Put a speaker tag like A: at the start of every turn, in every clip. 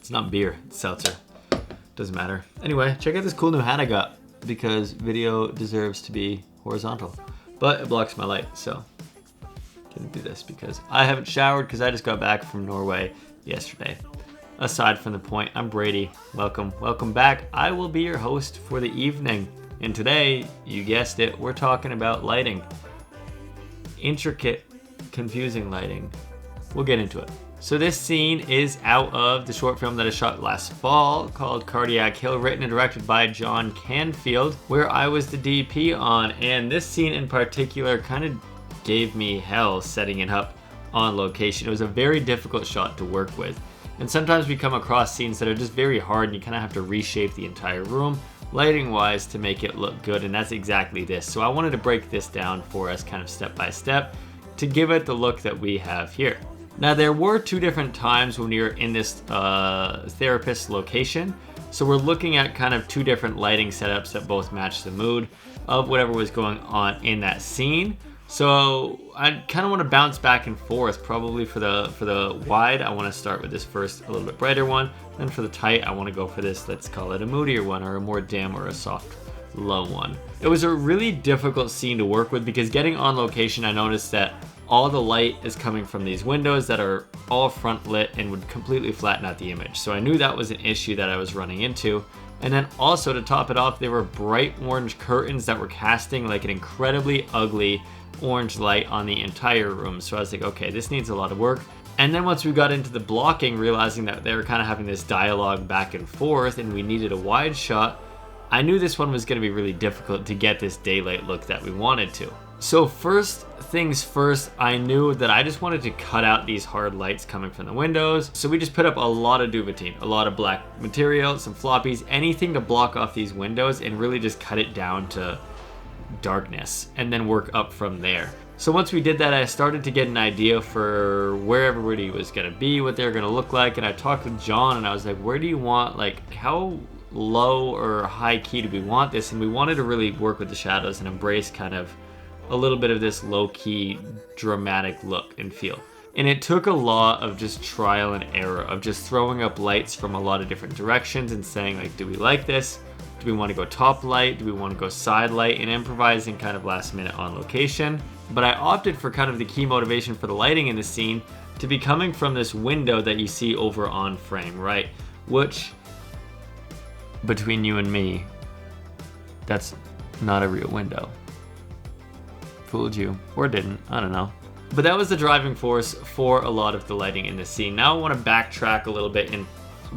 A: It's not beer, it's seltzer. Doesn't matter. Anyway, check out this cool new hat I got because video deserves to be horizontal. But it blocks my light, so didn't do this because I haven't showered because I just got back from Norway yesterday. Aside from the point, I'm Brady. Welcome back. I will be your host for the evening. And today, you guessed it, we're talking about lighting. Intricate, confusing lighting. We'll get into it. So this scene is out of the short film that I shot last fall called Cardiac Hill, written and directed by John Canfield, where I was the DP on. And this scene in particular kind of gave me hell setting it up on location. It was a very difficult shot to work with. And sometimes we come across scenes that are just very hard and you kind of have to reshape the entire room lighting wise to make it look good, and that's exactly this. So I wanted to break this down for us kind of step by step to give it the look that we have here. Now there were two different times when we were in this therapist location. So we're looking at kind of two different lighting setups that both match the mood of whatever was going on in that scene. So I kind of want to bounce back and forth. Probably for the wide, I want to start with this first, a little bit brighter one. Then for the tight, I want to go for this, let's call it a moodier one, or a more dim or a soft low one. It was a really difficult scene to work with because getting on location, I noticed that all the light is coming from these windows that are all front lit and would completely flatten out the image. So I knew that was an issue that I was running into. And then also to top it off, there were bright orange curtains that were casting like an incredibly ugly orange light on the entire room. So I was like, okay, this needs a lot of work. And then once we got into the blocking, realizing that they were kind of having this dialogue back and forth and we needed a wide shot, I knew this one was going to be really difficult to get this daylight look that we wanted to. So first things first, I knew that I just wanted to cut out these hard lights coming from the windows. So we just put up a lot of duvetine, a lot of black material, some floppies, anything to block off these windows and really just cut it down to darkness and then work up from there. So once we did that, I started to get an idea for where everybody was going to be, what they were going to look like. And I talked with John and I was like, where do you want, like, how low or high key do we want this? And we wanted to really work with the shadows and embrace kind of a little bit of this low key dramatic look and feel. And it took a lot of just trial and error of just throwing up lights from a lot of different directions and saying, like, do we like this? Do we want to go top light? Do we want to go side light? And improvising kind of last minute on location. But I opted for kind of the key motivation for the lighting in the scene to be coming from this window that you see over on frame right, which, between you and me, that's not a real window. Fooled you, or didn't, I don't know. But that was the driving force for a lot of the lighting in the scene. Now I want to backtrack a little bit and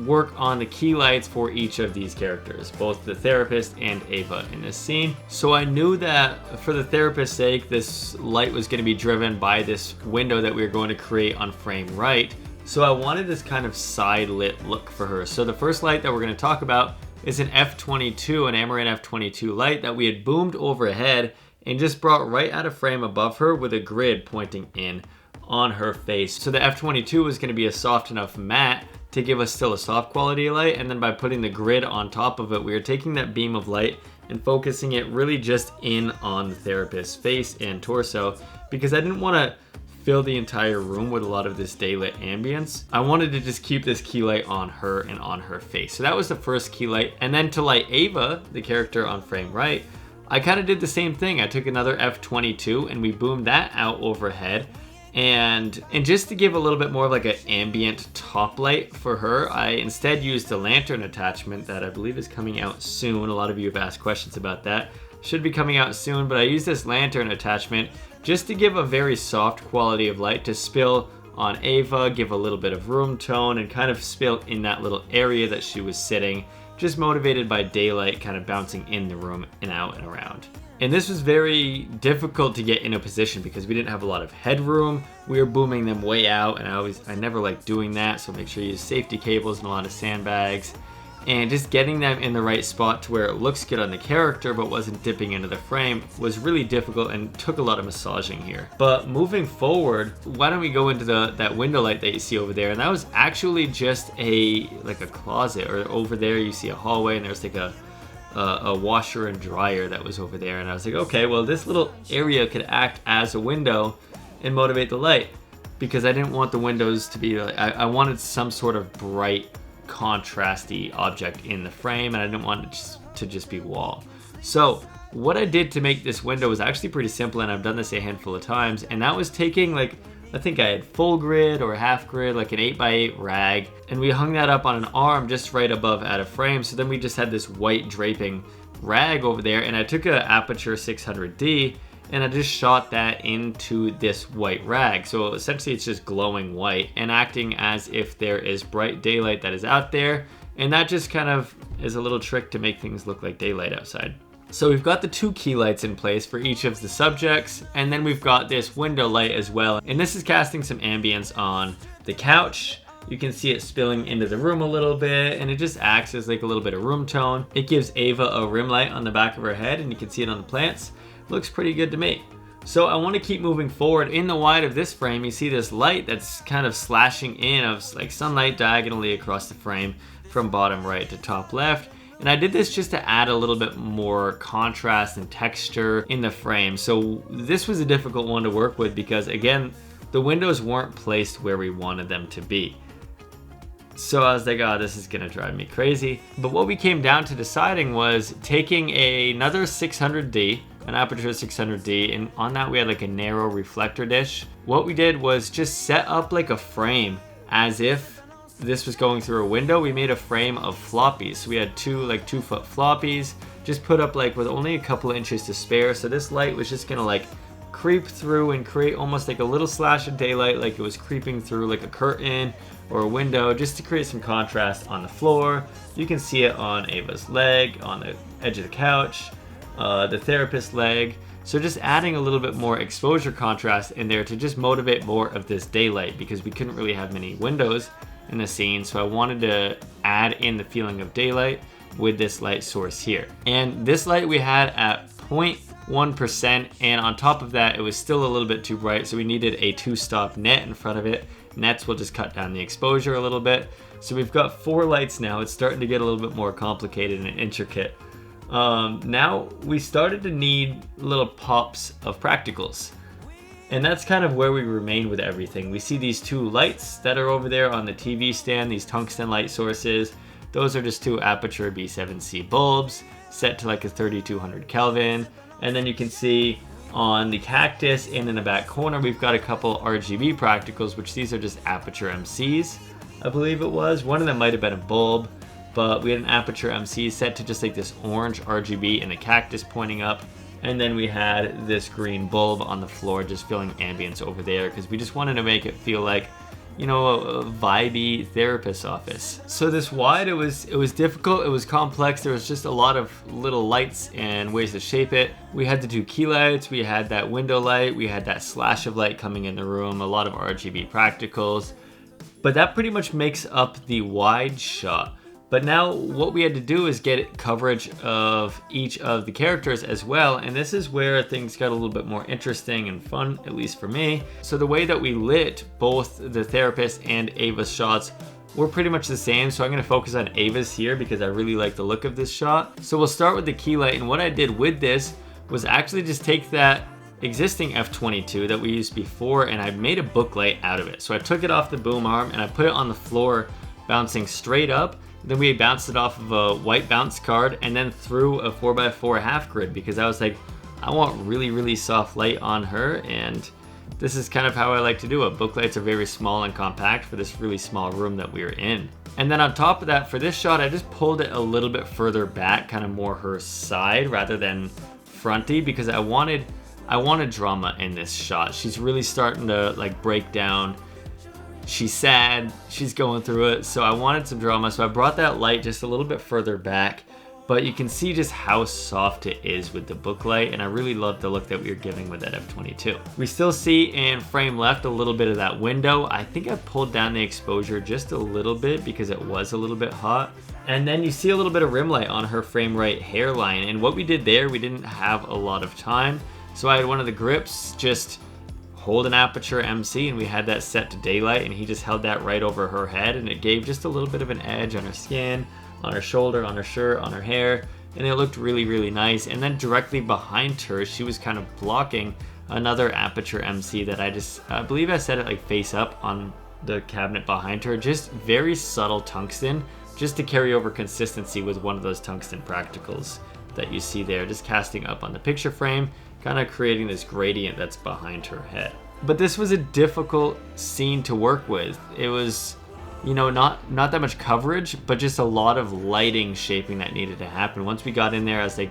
A: work on the key lights for each of these characters, both the therapist and Ava in this scene. So I knew that for the therapist's sake, this light was going to be driven by this window that we were going to create on frame right. So I wanted this kind of side lit look for her. So the first light that we're going to talk about is an F22, an Amaranth F22 light that we had boomed overhead and just brought right out of frame above her with a grid pointing in on her face. So the F22 was going to be a soft enough matte to give us still a soft quality light, and then by putting the grid on top of it, we were taking that beam of light and focusing it really just in on the therapist's face and torso, because I didn't want to fill the entire room with a lot of this daylit ambience. I wanted to just keep this key light on her and on her face. So that was the first key light. And then to light Ava, the character on frame right, I kind of did the same thing. I took another F22 and we boomed that out overhead. And just to give a little bit more of like an ambient top light for her, I instead used a lantern attachment that I believe is coming out soon. A lot of you have asked questions about that. Should be coming out soon, but I used this lantern attachment just to give a very soft quality of light to spill on Ava, give a little bit of room tone, and kind of spill in that little area that she was sitting, just motivated by daylight kind of bouncing in the room and out and around. And this was very difficult to get in a position because we didn't have a lot of headroom. We were booming them way out, and I never liked doing that, so make sure you use safety cables and a lot of sandbags. And just getting them in the right spot to where it looks good on the character but wasn't dipping into the frame was really difficult and took a lot of massaging here. But moving forward, why don't we go into that window light that you see over there? And that was actually just a closet, or over there you see a hallway and there's like a washer and dryer that was over there. And I was like, okay, well this little area could act as a window and motivate the light, because I didn't want the windows to be like, I wanted some sort of bright contrasty object in the frame, and I didn't want it to just be wall. So what I did to make this window was actually pretty simple, and I've done this a handful of times, and that was taking, like, I think I had full grid or half grid, like an 8x8 rag, and we hung that up on an arm just right above out of frame. So then we just had this white draping rag over there, and I took a aperture 600D and I just shot that into this white rag. So essentially it's just glowing white and acting as if there is bright daylight that is out there, and that just kind of is a little trick to make things look like daylight outside. So we've got the 2 key lights in place for each of the subjects, and then we've got this window light as well. And this is casting some ambience on the couch. You can see it spilling into the room a little bit, and it just acts as like a little bit of room tone. It gives Ava a rim light on the back of her head, and you can see it on the plants. Looks pretty good to me. So I want to keep moving forward. In the wide of this frame, you see this light that's kind of slashing in of like sunlight diagonally across the frame from bottom right to top left. And I did this just to add a little bit more contrast and texture in the frame. So this was a difficult one to work with because, again, the windows weren't placed where we wanted them to be. So I was like, oh, this is gonna drive me crazy. But what we came down to deciding was taking another 600D, an aperture 600D, and on that we had like a narrow reflector dish. What we did was just set up like a frame as if this was going through a window. We made a frame of floppies. So we had 2-foot floppies, just put up like with only a couple of inches to spare. So this light was just gonna like creep through and create almost like a little slash of daylight, like it was creeping through like a curtain or a window, just to create some contrast on the floor. You can see it on Ava's leg, on the edge of the couch, the therapist's leg. So just adding a little bit more exposure contrast in there to just motivate more of this daylight, because we couldn't really have many windows in the scene. So I wanted to add in the feeling of daylight with this light source here. And this light we had at 0.1%, and on top of that it was still a little bit too bright, so we needed a 2-stop net in front of it. Nets will just cut down the exposure a little bit. So we've got 4 lights now. It's starting to get a little bit more complicated and intricate. Now we started to need little pops of practicals, and that's kind of where we remain with everything. We see these 2 lights that are over there on the TV stand, these tungsten light sources. Those are just 2 aperture B7C bulbs set to like a 3200 Kelvin. And then you can see on the cactus and in the back corner, we've got a couple RGB practicals, which these are just aperture MCs, I believe it was. One of them might have been a bulb, but we had an aperture MC set to just like this orange RGB and the cactus pointing up. And then we had this green bulb on the floor just filling ambience over there, because we just wanted to make it feel like, you know, a vibey therapist's office. So this wide, it was difficult, it was complex. There was just a lot of little lights and ways to shape it. We had the 2 key lights, we had that window light, we had that slash of light coming in the room, a lot of RGB practicals. But that pretty much makes up the wide shot. But now what we had to do is get coverage of each of the characters as well, and this is where things got a little bit more interesting and fun, at least for me. So the way that we lit both the therapist and Ava's shots were pretty much the same, so I'm going to focus on Ava's here because I really like the look of this shot. So we'll start with the key light, and what I did with this was actually just take that existing F22 that we used before, and I made a book light out of it. So I took it off the boom arm and I put it on the floor bouncing straight up. Then we bounced it off of a white bounce card and then through a 4x4 half grid, because I was like, I want really, really soft light on her, and this is kind of how I like to do it. Book lights are very small and compact for this really small room that we were in. And then on top of that, for this shot, I just pulled it a little bit further back, kind of more her side rather than fronty, because I wanted drama in this shot. She's really starting to like break down. She's sad, she's going through it, so I wanted some drama, so I brought that light just a little bit further back, but you can see just how soft it is with the book light, and I really love the look that we were giving with that F22. We still see in frame left a little bit of that window. I think I pulled down the exposure just a little bit because it was a little bit hot. And then you see a little bit of rim light on her frame right hairline, and what we did there, we didn't have a lot of time, so I had one of the grips just hold an aperture MC, and we had that set to daylight, and he just held that right over her head, and it gave just a little bit of an edge on her skin, on her shoulder, on her shirt, on her hair, and it looked really, really nice. And then directly behind her, she was kind of blocking another aperture MC that I believe I set it like face up on the cabinet behind her. Just very subtle tungsten just to carry over consistency with one of those tungsten practicals that you see there, just casting up on the picture frame, kind of creating this gradient that's behind her head. But this was a difficult scene to work with. It was, you know, not that much coverage, but just a lot of lighting shaping that needed to happen. Once we got in there, I was like,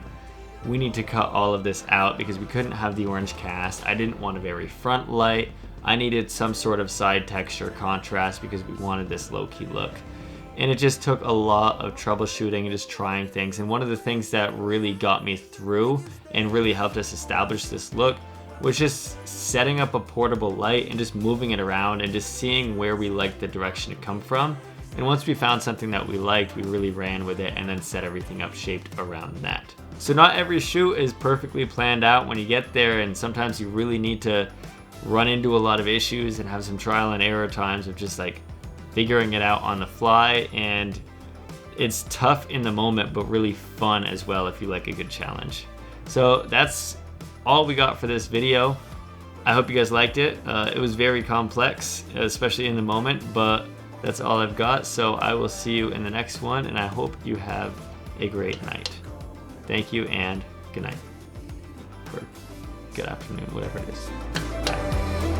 A: we need to cut all of this out because we couldn't have the orange cast. I didn't want a very front light. I needed some sort of side texture contrast because we wanted this low-key look. And it just took a lot of troubleshooting and just trying things. And one of the things that really got me through and really helped us establish this look was just setting up a portable light and just moving it around and just seeing where we liked the direction to come from. And once we found something that we liked, we really ran with it and then set everything up shaped around that. So not every shoot is perfectly planned out when you get there, and sometimes you really need to run into a lot of issues and have some trial and error times of just like figuring it out on the fly. And it's tough in the moment, but really fun as well if you like a good challenge. So that's all we got for this video. I hope you guys liked it. It was very complex, especially in the moment, but that's all I've got. So I will see you in the next one, and I hope you have a great night. Thank you, and good night. Or good afternoon, whatever it is. Bye.